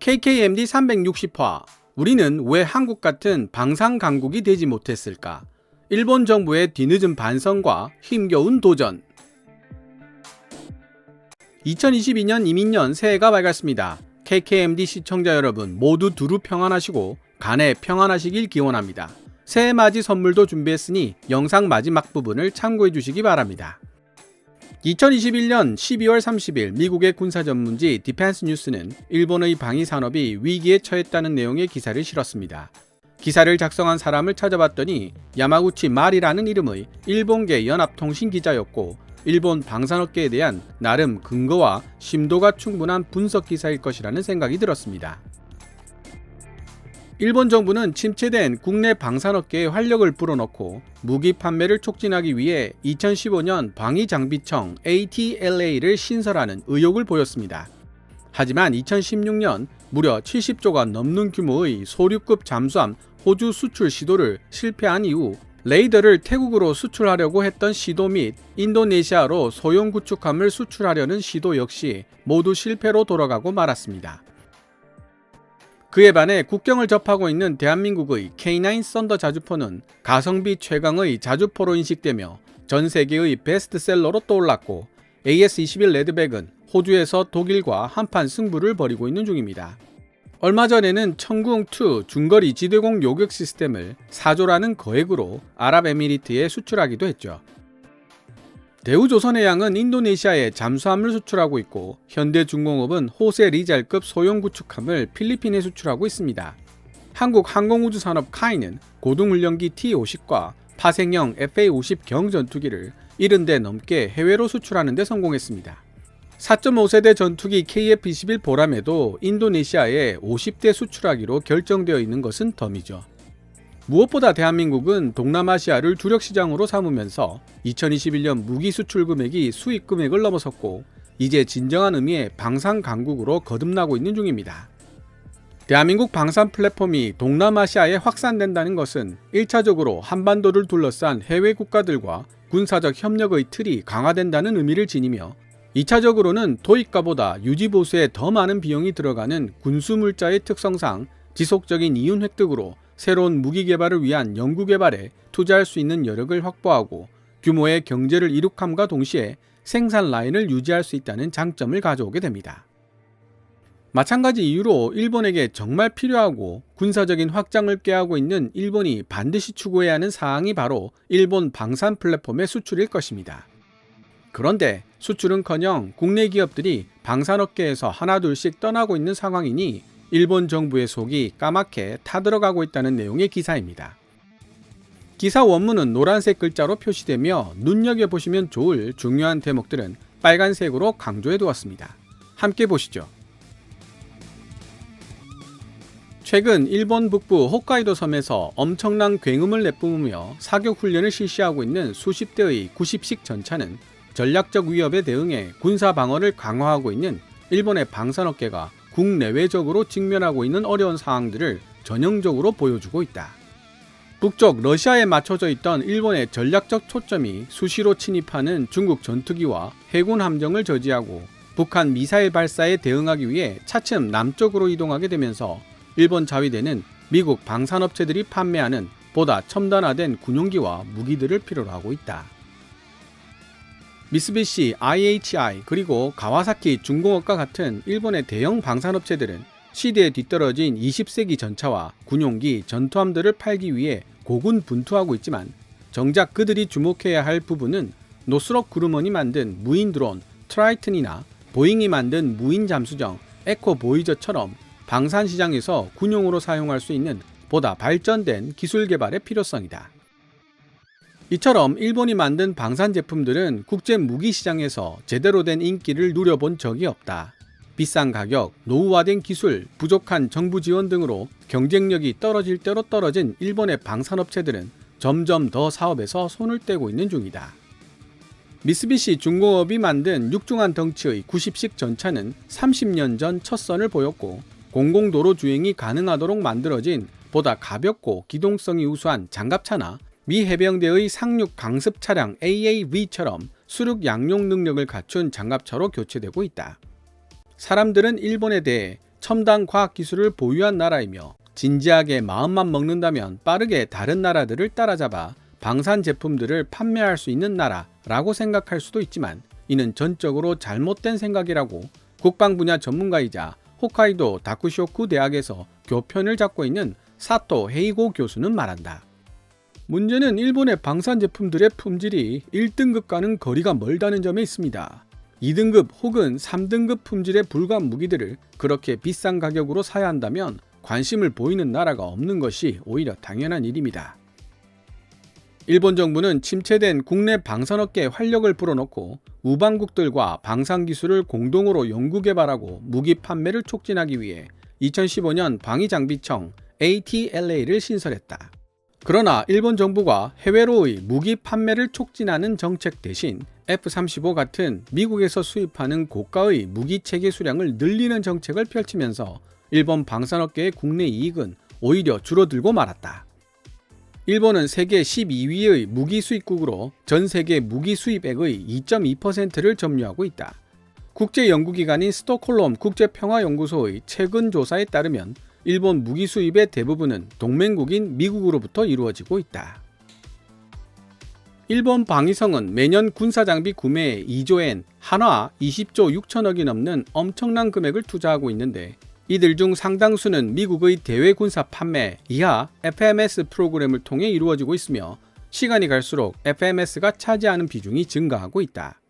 KKMD 360화. 우리는 왜 한국 같은 방산 강국이 되지 못했을까? 일본 정부의 뒤늦은 반성과 힘겨운 도전. 2022년 이민년 새해가 밝았습니다. KKMD 시청자 여러분 모두 두루 평안하시고 간에 평안하시길 기원합니다. 새해 맞이 선물도 준비했으니 영상 마지막 부분을 참고해 주시기 바랍니다. 2021년 12월 30일 미국의 군사 전문지 디펜스 뉴스는 일본의 방위 산업이 위기에 처했다는 내용의 기사를 실었습니다. 기사를 작성한 사람을 찾아봤더니 야마구치 마리라는 이름의 일본계 연합통신 기자였고 일본 방산업계에 대한 나름 근거와 심도가 충분한 분석 기사일 것이라는 생각이 들었습니다. 일본 정부는 침체된 국내 방산업계에 활력을 불어넣고 무기 판매를 촉진하기 위해 2015년 방위장비청 ATLA를 신설하는 의욕을 보였습니다. 하지만 2016년 무려 70조가 넘는 규모의 소류급 잠수함 호주 수출 시도를 실패한 이후 레이더를 태국으로 수출하려고 했던 시도 및 인도네시아로 소형 구축함을 수출하려는 시도 역시 모두 실패로 돌아가고 말았습니다. 그에 반해 국경을 접하고 있는 대한민국의 K9 썬더 자주포는 가성비 최강의 자주포로 인식되며 전 세계의 베스트셀러로 떠올랐고 AS-21 레드백은 호주에서 독일과 한판 승부를 벌이고 있는 중입니다. 얼마 전에는 청구홍2 중거리 지대공 요격 시스템을 4조라는 거액으로 아랍에미리트에 수출하기도 했죠. 대우조선해양은 인도네시아에 잠수함을 수출하고 있고 현대중공업은 호세 리잘급 소형 구축함을 필리핀에 수출하고 있습니다. 한국항공우주산업 카이는 고등훈련기 T-50과 파생형 FA-50 경전투기를 70대 넘게 해외로 수출하는 데 성공했습니다. 4.5세대 전투기 KF-21 보람에도 인도네시아에 50대 수출하기로 결정되어 있는 것은 덤이죠. 무엇보다 대한민국은 동남아시아를 주력 시장으로 삼으면서 2021년 무기 수출 금액이 수입 금액을 넘어섰고 이제 진정한 의미의 방산 강국으로 거듭나고 있는 중입니다. 대한민국 방산 플랫폼이 동남아시아에 확산된다는 것은 1차적으로 한반도를 둘러싼 해외 국가들과 군사적 협력의 틀이 강화된다는 의미를 지니며 2차적으로는 도입가보다 유지보수에 더 많은 비용이 들어가는 군수물자의 특성상 지속적인 이윤 획득으로 새로운 무기 개발을 위한 연구 개발에 투자할 수 있는 여력을 확보하고 규모의 경제를 이룩함과 동시에 생산 라인을 유지할 수 있다는 장점을 가져오게 됩니다. 마찬가지 이유로 일본에게 정말 필요하고 군사적인 확장을 꾀하고 있는 일본이 반드시 추구해야 하는 사항이 바로 일본 방산 플랫폼의 수출일 것입니다. 그런데 수출은커녕 국내 기업들이 방산업계에서 하나둘씩 떠나고 있는 상황이니 일본 정부의 속이 까맣게 타들어가고 있다는 내용의 기사입니다. 기사 원문은 노란색 글자로 표시되며 눈여겨보시면 좋을 중요한 대목들은 빨간색으로 강조해 두었습니다. 함께 보시죠. 최근 일본 북부 홋카이도 섬에서 엄청난 굉음을 내뿜으며 사격 훈련을 실시하고 있는 수십 대의 90식 전차는 전략적 위협에 대응해 군사 방어를 강화하고 있는 일본의 방산업계가 국내외적으로 직면하고 있는 어려운 상황들을 전형적으로 보여주고 있다. 북쪽 러시아에 맞춰져 있던 일본의 전략적 초점이 수시로 침입하는 중국 전투기와 해군 함정을 저지하고 북한 미사일 발사에 대응하기 위해 차츰 남쪽으로 이동하게 되면서 일본 자위대는 미국 방산업체들이 판매하는 보다 첨단화된 군용기와 무기들을 필요로 하고 있다. 미쓰비시, IHI 그리고 가와사키 중공업과 같은 일본의 대형 방산업체들은 시대에 뒤떨어진 20세기 전차와 군용기, 전투함들을 팔기 위해 고군분투하고 있지만 정작 그들이 주목해야 할 부분은 노스럽 그루먼이 만든 무인 드론 트라이튼이나 보잉이 만든 무인 잠수정 에코 보이저처럼 방산 시장에서 군용으로 사용할 수 있는 보다 발전된 기술 개발의 필요성이다. 이처럼 일본이 만든 방산 제품들은 국제 무기 시장에서 제대로 된 인기를 누려본 적이 없다. 비싼 가격, 노후화된 기술, 부족한 정부 지원 등으로 경쟁력이 떨어질 대로 떨어진 일본의 방산업체들은 점점 더 사업에서 손을 떼고 있는 중이다. 미쓰비시 중공업이 만든 육중한 덩치의 90식 전차는 30년 전 첫 선을 보였고 공공도로 주행이 가능하도록 만들어진 보다 가볍고 기동성이 우수한 장갑차나 미 해병대의 상륙 강습 차량 AAV처럼 수륙 양용 능력을 갖춘 장갑차로 교체되고 있다. 사람들은 일본에 대해 첨단 과학기술을 보유한 나라이며 진지하게 마음만 먹는다면 빠르게 다른 나라들을 따라잡아 방산 제품들을 판매할 수 있는 나라라고 생각할 수도 있지만 이는 전적으로 잘못된 생각이라고 국방 분야 전문가이자 홋카이도 다쿠쇼쿠 대학에서 교편을 맡고 있는 사토 헤이고 교수는 말한다. 문제는 일본의 방산 제품들의 품질이 1등급과는 거리가 멀다는 점에 있습니다. 2등급 혹은 3등급 품질에 불과한 무기들을 그렇게 비싼 가격으로 사야 한다면 관심을 보이는 나라가 없는 것이 오히려 당연한 일입니다. 일본 정부는 침체된 국내 방산업계에 활력을 불어넣고 우방국들과 방산기술을 공동으로 연구개발하고 무기 판매를 촉진하기 위해 2015년 방위장비청 ATLA를 신설했다. 그러나 일본 정부가 해외로의 무기 판매를 촉진하는 정책 대신 F-35 같은 미국에서 수입하는 고가의 무기 체계 수량을 늘리는 정책을 펼치면서 일본 방산업계의 국내 이익은 오히려 줄어들고 말았다. 일본은 세계 12위의 무기 수입국으로 전 세계 무기 수입액의 2.2%를 점유하고 있다. 국제연구기관인 스톡홀름 국제평화연구소의 최근 조사에 따르면 일본 무기 수입의 대부분은 동맹국인 미국으로부터 이루어지고 있다. 일본 방위성은 매년 군사장비 구매에 2조엔 한화 20조 6천억이 넘는 엄청난 금액을 투자하고 있는데 이들 중 상당수는 미국의 대외 군사 판매 이하 FMS 프로그램을 통해 이루어지고 있으며 시간이 갈수록 FMS가 차지하는 비중이 증가하고 있다.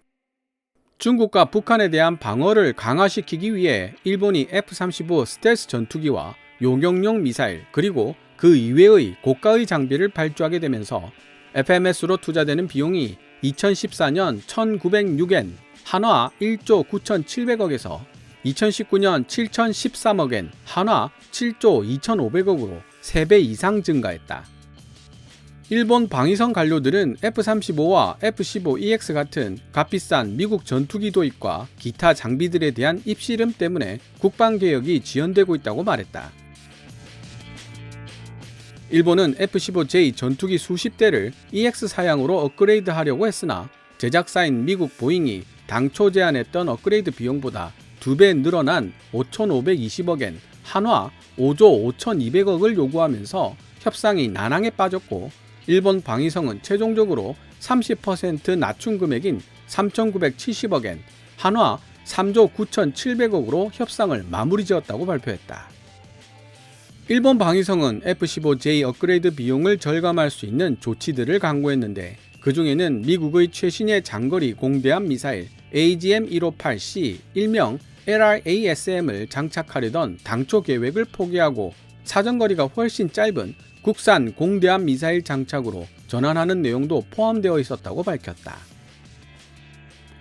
중국과 북한에 대한 방어를 강화시키기 위해 일본이 F-35 스텔스 전투기와 요격용 미사일 그리고 그 이외의 고가의 장비를 발주하게 되면서 FMS로 투자되는 비용이 2014년 1906엔 한화 1조 9,700억에서 2019년 7,013억엔 한화 7조 2,500억으로 3배 이상 증가했다. 일본 방위성 관료들은 F-35와 F-15EX 같은 값비싼 미국 전투기 도입과 기타 장비들에 대한 입씨름 때문에 국방개혁이 지연되고 있다고 말했다. 일본은 F-15J 전투기 수십 대를 EX 사양으로 업그레이드하려고 했으나 제작사인 미국 보잉이 당초 제안했던 업그레이드 비용보다 2배 늘어난 5,520억엔 한화 5조 5,200억을 요구하면서 협상이 난항에 빠졌고 일본 방위성은 최종적으로 30% 낮춘 금액인 3,970억엔 한화 3조 9,700억으로 협상을 마무리 지었다고 발표했다. 일본 방위성은 F-15J 업그레이드 비용을 절감할 수 있는 조치들을 강구했는데 그 중에는 미국의 최신의 장거리 공대함 미사일 AGM-158C 일명 LRASM을 장착하려던 당초 계획을 포기하고 사정거리가 훨씬 짧은 국산 공대함 미사일 장착으로 전환하는 내용도 포함되어 있었다고 밝혔다.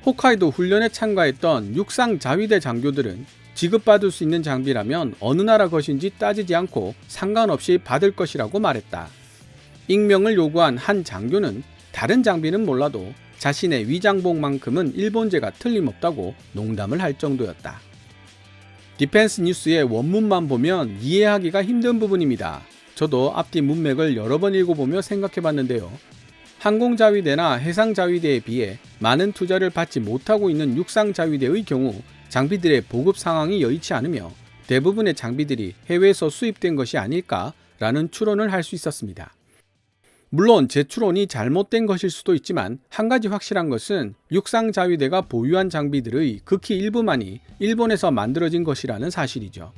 홋카이도 훈련에 참가했던 육상 자위대 장교들은 지급받을 수 있는 장비라면 어느 나라 것인지 따지지 않고 상관없이 받을 것이라고 말했다. 익명을 요구한 한 장교는 다른 장비는 몰라도 자신의 위장복만큼은 일본제가 틀림없다고 농담을 할 정도였다. 디펜스 뉴스의 원문만 보면 이해하기가 힘든 부분입니다. 저도 앞뒤 문맥을 여러 번 읽어보며 생각해봤는데요. 항공자위대나 해상자위대에 비해 많은 투자를 받지 못하고 있는 육상자위대의 경우 장비들의 보급 상황이 여의치 않으며 대부분의 장비들이 해외에서 수입된 것이 아닐까라는 추론을 할 수 있었습니다. 물론 제 추론이 잘못된 것일 수도 있지만 한 가지 확실한 것은 육상자위대가 보유한 장비들의 극히 일부만이 일본에서 만들어진 것이라는 사실이죠.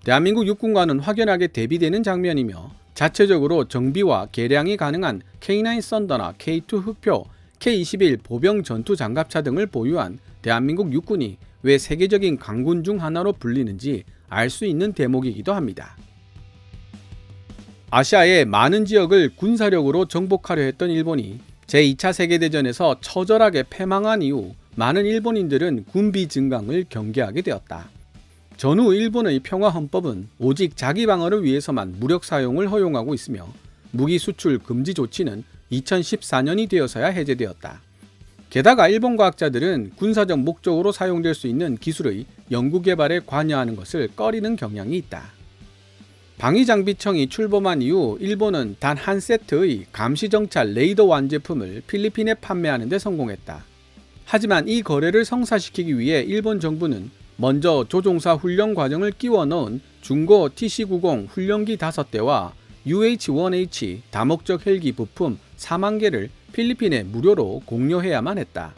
대한민국 육군과는 확연하게 대비되는 장면이며 자체적으로 정비와 개량이 가능한 K9 썬더나 K2 흑표, K21 보병 전투 장갑차 등을 보유한 대한민국 육군이 왜 세계적인 강군 중 하나로 불리는지 알 수 있는 대목이기도 합니다. 아시아의 많은 지역을 군사력으로 정복하려 했던 일본이 제2차 세계대전에서 처절하게 패망한 이후 많은 일본인들은 군비 증강을 경계하게 되었다. 전후 일본의 평화헌법은 오직 자기 방어를 위해서만 무력 사용을 허용하고 있으며 무기 수출 금지 조치는 2014년이 되어서야 해제되었다. 게다가 일본 과학자들은 군사적 목적으로 사용될 수 있는 기술의 연구 개발에 관여하는 것을 꺼리는 경향이 있다. 방위장비청이 출범한 이후 일본은 단 한 세트의 감시정찰 레이더 완제품을 필리핀에 판매하는 데 성공했다. 하지만 이 거래를 성사시키기 위해 일본 정부는 먼저 조종사 훈련 과정을 끼워 넣은 중고 TC-90 훈련기 5대와 UH-1H 다목적 헬기 부품 4만 개를 필리핀에 무료로 공여해야만 했다.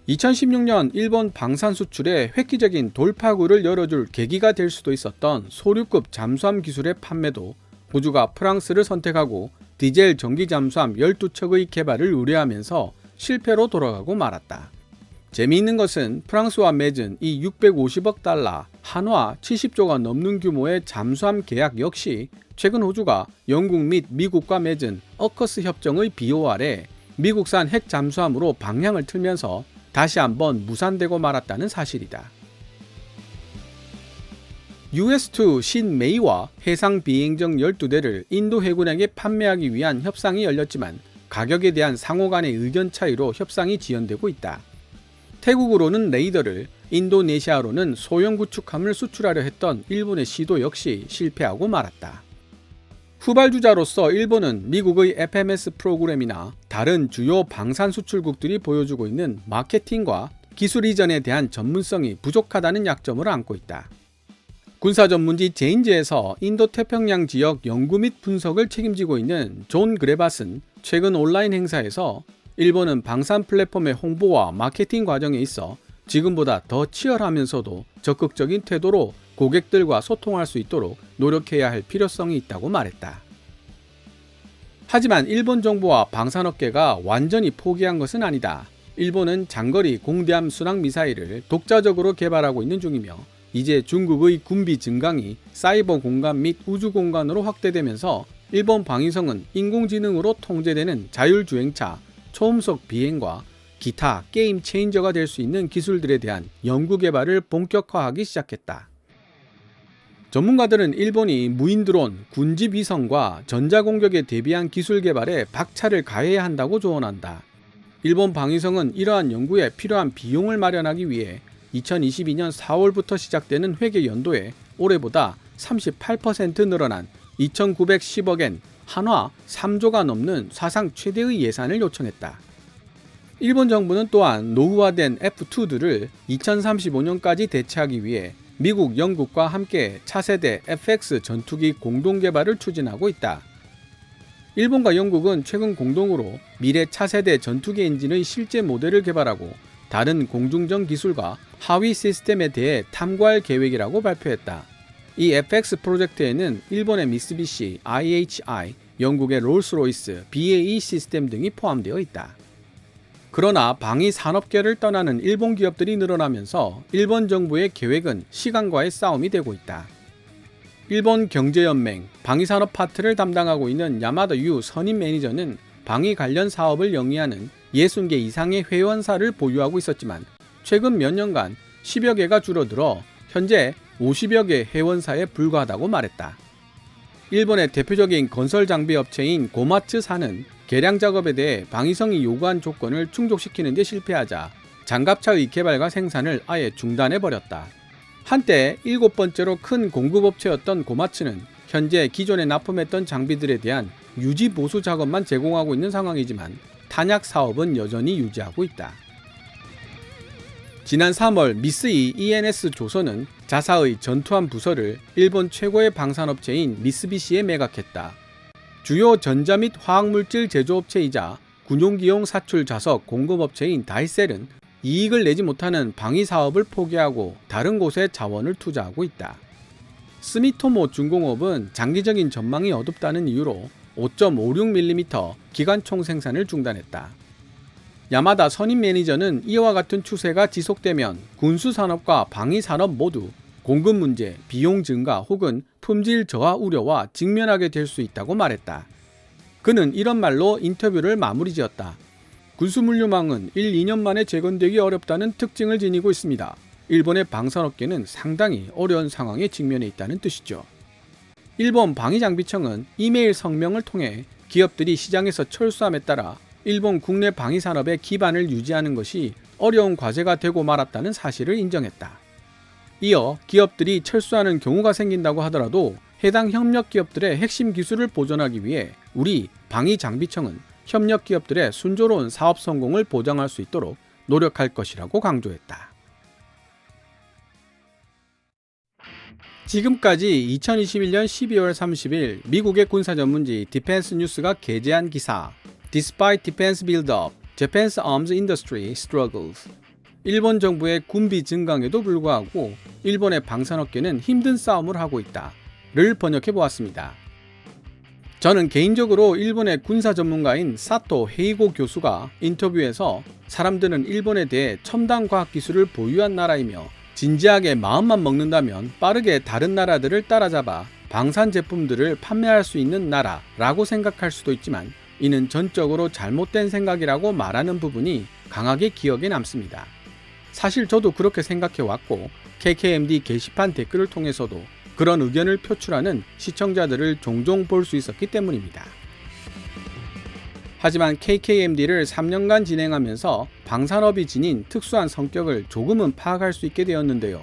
2016년 일본 방산 수출에 획기적인 돌파구를 열어줄 계기가 될 수도 있었던 소류급 잠수함 기술의 판매도 호주가 프랑스를 선택하고 디젤 전기 잠수함 12척의 개발을 의뢰하면서 실패로 돌아가고 말았다. 재미있는 것은 프랑스와 맺은 이 650억 달러, 한화 70조가 넘는 규모의 잠수함 계약 역시 최근 호주가 영국 및 미국과 맺은 어커스 협정의 비호 아래 미국산 핵 잠수함으로 방향을 틀면서 다시 한번 무산되고 말았다는 사실이다. US2 신메이와 해상 비행정 12대를 인도 해군에게 판매하기 위한 협상이 열렸지만 가격에 대한 상호 간의 의견 차이로 협상이 지연되고 있다. 태국으로는 레이더를, 인도네시아로는 소형 구축함을 수출하려 했던 일본의 시도 역시 실패하고 말았다. 후발주자로서 일본은 미국의 FMS 프로그램이나 다른 주요 방산 수출국들이 보여주고 있는 마케팅과 기술 이전에 대한 전문성이 부족하다는 약점을 안고 있다. 군사 전문지 제인즈에서 인도태평양 지역 연구 및 분석을 책임지고 있는 존 그레밧은 최근 온라인 행사에서 일본은 방산 플랫폼의 홍보와 마케팅 과정에 있어 지금보다 더 치열하면서도 적극적인 태도로 고객들과 소통할 수 있도록 노력해야 할 필요성이 있다고 말했다. 하지만 일본 정부와 방산업계가 완전히 포기한 것은 아니다. 일본은 장거리 공대함 순항 미사일을 독자적으로 개발하고 있는 중이며 이제 중국의 군비 증강이 사이버 공간 및 우주 공간으로 확대되면서 일본 방위성은 인공지능으로 통제되는 자율주행차, 초음속 비행과 기타 게임 체인저가 될 수 있는 기술들에 대한 연구 개발을 본격화하기 시작했다. 전문가들은 일본이 무인 드론, 군집 위성과 전자공격에 대비한 기술 개발에 박차를 가해야 한다고 조언한다. 일본 방위성은 이러한 연구에 필요한 비용을 마련하기 위해 2022년 4월부터 시작되는 회계 연도에 올해보다 38% 늘어난 2,910억엔 한화 3조가 넘는 사상 최대의 예산을 요청했다. 일본 정부는 또한 노후화된 F2들을 2035년까지 대체하기 위해 미국, 영국과 함께 차세대 FX 전투기 공동 개발을 추진하고 있다. 일본과 영국은 최근 공동으로 미래 차세대 전투기 엔진의 실제 모델을 개발하고 다른 공중전 기술과 하위 시스템에 대해 탐구할 계획이라고 발표했다. 이 FX 프로젝트에는 일본의 미쓰비시, IHI, 영국의 롤스로이스, BAE 시스템 등이 포함되어 있다. 그러나 방위 산업계를 떠나는 일본 기업들이 늘어나면서 일본 정부의 계획은 시간과의 싸움이 되고 있다. 일본 경제연맹 방위산업 파트를 담당하고 있는 야마다 유 선임 매니저는 방위 관련 사업을 영위하는 60개 이상의 회원사를 보유하고 있었지만 최근 몇 년간 10여 개가 줄어들어 현재 50여 개 회원사에 불과하다고 말했다. 일본의 대표적인 건설 장비 업체인 고마츠사는 개량 작업에 대해 방위성이 요구한 조건을 충족시키는 데 실패하자 장갑차의 개발과 생산을 아예 중단해버렸다. 한때 7번째로 큰 공급업체였던 고마츠는 현재 기존에 납품했던 장비들에 대한 유지 보수 작업만 제공하고 있는 상황이지만 탄약 사업은 여전히 유지하고 있다. 지난 3월 미쓰이 ENS 조선은 자사의 전투함 부서를 일본 최고의 방산업체인 미쓰비시에 매각했다. 주요 전자 및 화학물질 제조업체이자 군용기용 사출 자석 공급업체인 다이셀은 이익을 내지 못하는 방위 사업을 포기하고 다른 곳에 자원을 투자하고 있다. 스미토모 중공업은 장기적인 전망이 어둡다는 이유로 5.56mm 기관총 생산을 중단했다. 야마다 선임 매니저는 이와 같은 추세가 지속되면 군수산업과 방위산업 모두 공급 문제, 비용 증가 혹은 품질 저하 우려와 직면하게 될 수 있다고 말했다. 그는 이런 말로 인터뷰를 마무리 지었다. 군수물류망은 1, 2년 만에 재건되기 어렵다는 특징을 지니고 있습니다. 일본의 방산업계는 상당히 어려운 상황에 직면해 있다는 뜻이죠. 일본 방위장비청은 이메일 성명을 통해 기업들이 시장에서 철수함에 따라 일본 국내 방위산업의 기반을 유지하는 것이 어려운 과제가 되고 말았다는 사실을 인정했다. 이어 기업들이 철수하는 경우가 생긴다고 하더라도 해당 협력기업들의 핵심 기술을 보존하기 위해 우리 방위장비청은 협력기업들의 순조로운 사업 성공을 보장할 수 있도록 노력할 것이라고 강조했다. 지금까지 2021년 12월 30일 미국의 군사 전문지 디펜스 뉴스가 게재한 기사 Despite Defense Build-up, Japan's Arms Industry Struggles. 일본 정부의 군비 증강에도 불구하고 일본의 방산업계는 힘든 싸움을 하고 있다를 번역해 보았습니다. 저는 개인적으로 일본의 군사 전문가인 사토 헤이고 교수가 인터뷰에서 사람들은 일본에 대해 첨단 과학 기술을 보유한 나라이며 진지하게 마음만 먹는다면 빠르게 다른 나라들을 따라잡아 방산 제품들을 판매할 수 있는 나라라고 생각할 수도 있지만 이는 전적으로 잘못된 생각이라고 말하는 부분이 강하게 기억에 남습니다. 사실 저도 그렇게 생각해 왔고 KKMD 게시판 댓글을 통해서도 그런 의견을 표출하는 시청자들을 종종 볼 수 있었기 때문입니다. 하지만 KKMD를 3년간 진행하면서 방산업이 지닌 특수한 성격을 조금은 파악할 수 있게 되었는데요.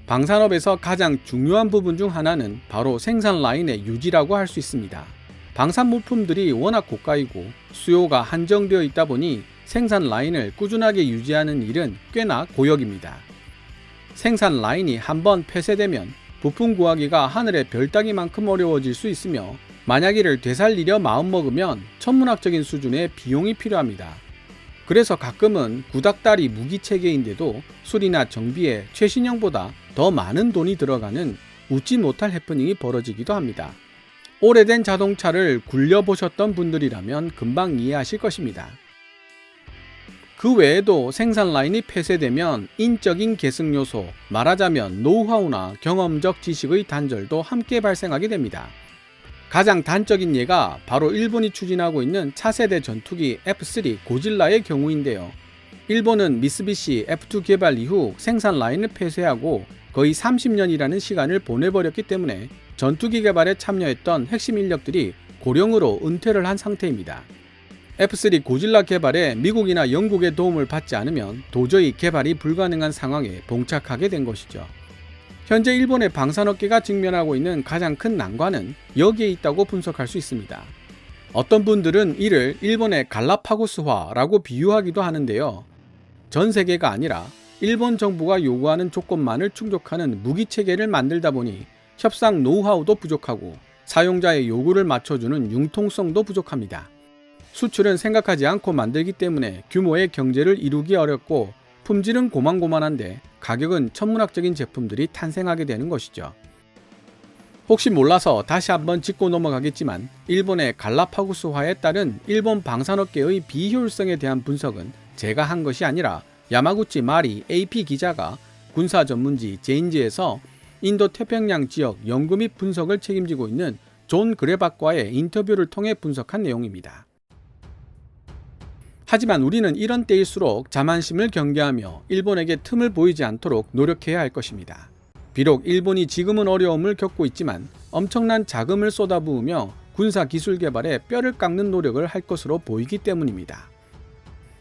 방산업에서 가장 중요한 부분 중 하나는 바로 생산 라인의 유지라고 할 수 있습니다. 방산 물품들이 워낙 고가이고 수요가 한정되어 있다 보니 생산 라인을 꾸준하게 유지하는 일은 꽤나 고역입니다. 생산 라인이 한번 폐쇄되면 부품 구하기가 하늘의 별 따기만큼 어려워질 수 있으며 만약 이를 되살리려 마음먹으면 천문학적인 수준의 비용이 필요합니다. 그래서 가끔은 구닥다리 무기체계인데도 수리나 정비에 최신형보다 더 많은 돈이 들어가는 웃지 못할 해프닝이 벌어지기도 합니다. 오래된 자동차를 굴려보셨던 분들이라면 금방 이해하실 것입니다. 그 외에도 생산 라인이 폐쇄되면 인적인 계승 요소, 말하자면 노하우나 경험적 지식의 단절도 함께 발생하게 됩니다. 가장 단적인 예가 바로 일본이 추진하고 있는 차세대 전투기 F3 고질라의 경우인데요. 일본은 미쓰비시 F2 개발 이후 생산 라인을 폐쇄하고 거의 30년이라는 시간을 보내버렸기 때문에 전투기 개발에 참여했던 핵심 인력들이 고령으로 은퇴를 한 상태입니다. F3 고질라 개발에 미국이나 영국의 도움을 받지 않으면 도저히 개발이 불가능한 상황에 봉착하게 된 것이죠. 현재 일본의 방산업계가 직면하고 있는 가장 큰 난관은 여기에 있다고 분석할 수 있습니다. 어떤 분들은 이를 일본의 갈라파고스화라고 비유하기도 하는데요. 전 세계가 아니라 일본 정부가 요구하는 조건만을 충족하는 무기체계를 만들다 보니 협상 노하우도 부족하고 사용자의 요구를 맞춰주는 융통성도 부족합니다. 수출은 생각하지 않고 만들기 때문에 규모의 경제를 이루기 어렵고 품질은 고만고만한데 가격은 천문학적인 제품들이 탄생하게 되는 것이죠. 혹시 몰라서 다시 한번 짚고 넘어가겠지만 일본의 갈라파고스화에 따른 일본 방산업계의 비효율성에 대한 분석은 제가 한 것이 아니라 야마구치 마리 AP 기자가 군사 전문지 제인지에서 인도 태평양 지역 연구 및 분석을 책임지고 있는 존 그레박과의 인터뷰를 통해 분석한 내용입니다. 하지만 우리는 이런 때일수록 자만심을 경계하며 일본에게 틈을 보이지 않도록 노력해야 할 것입니다. 비록 일본이 지금은 어려움을 겪고 있지만 엄청난 자금을 쏟아부으며 군사 기술 개발에 뼈를 깎는 노력을 할 것으로 보이기 때문입니다.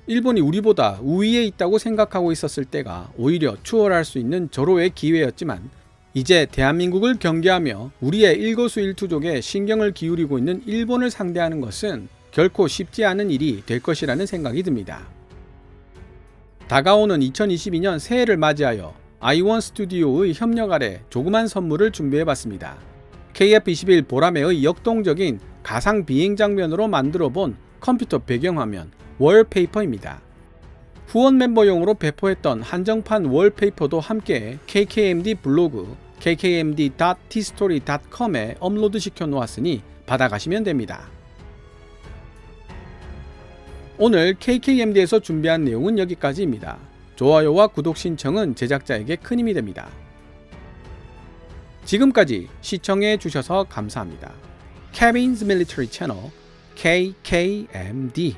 일본이 우리보다 우위에 있다고 생각하고 있었을 때가 오히려 추월할 수 있는 절호의 기회였지만 이제 대한민국을 경계하며 우리의 일거수일투족에 신경을 기울이고 있는 일본을 상대하는 것은 결코 쉽지 않은 일이 될 것이라는 생각이 듭니다. 다가오는 2022년 새해를 맞이하여 아이원 스튜디오의 협력 아래 조그만 선물을 준비해봤습니다. KF-21 보라매의 역동적인 가상 비행 장면으로 만들어본 컴퓨터 배경화면 월페이퍼입니다. 후원 멤버용으로 배포했던 한정판 월페이퍼도 함께 KKMD 블로그 kkmd.tstory.com에 업로드 시켜 놓았으니 받아가시면 됩니다. 오늘 KKMD에서 준비한 내용은 여기까지입니다. 좋아요와 구독 신청은 제작자에게 큰 힘이 됩니다. 지금까지 시청해 주셔서 감사합니다. Kevin's Military Channel KKMD